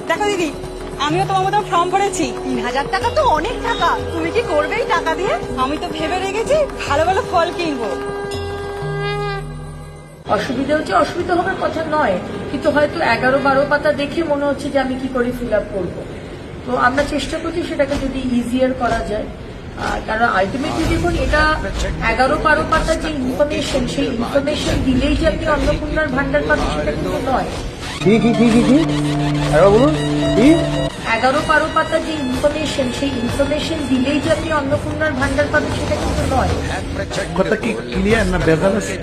দেখো দিদি, আমিও তোমার মতো ফর্ম ভরেছি। 3,000 টাকা তো অনেক টাকা, তুমি কি করবে এই টাকা দিয়ে? আমি তো ভেবে রেখেছি ভালো ভালো ফল কিনবো। অসুবিধা হচ্ছে, অসুবিধা হবার কথা নয়, কিন্তু হয়তো 11-12 পাতা দেখে মনে হচ্ছে যে আমি কি করে ফিল আপ করবো। তো আমরা চেষ্টা করছি সেটাকে যদি ইজিয়ার করা যায়, কারণ আলটিমেটলি দেখুন, এটা 11-12 পাতার যে ইনফরমেশন, সেই ইনফরমেশন দিলেই যে আপনি অন্নপূর্ণার ভান্ডার পাবেন সেটা কিন্তু নয়। কি কি কি কি কি আরেকবার বলুন। কি 11-12 পাতার যে ইনফরমেশন, সেই ইনফরমেশন দিলেই যে আপনি অন্নপূর্ণার ভান্ডার পাবেন সেটা কিন্তু নয়। কথা কি ক্লিয়ার না বেজাল আছে?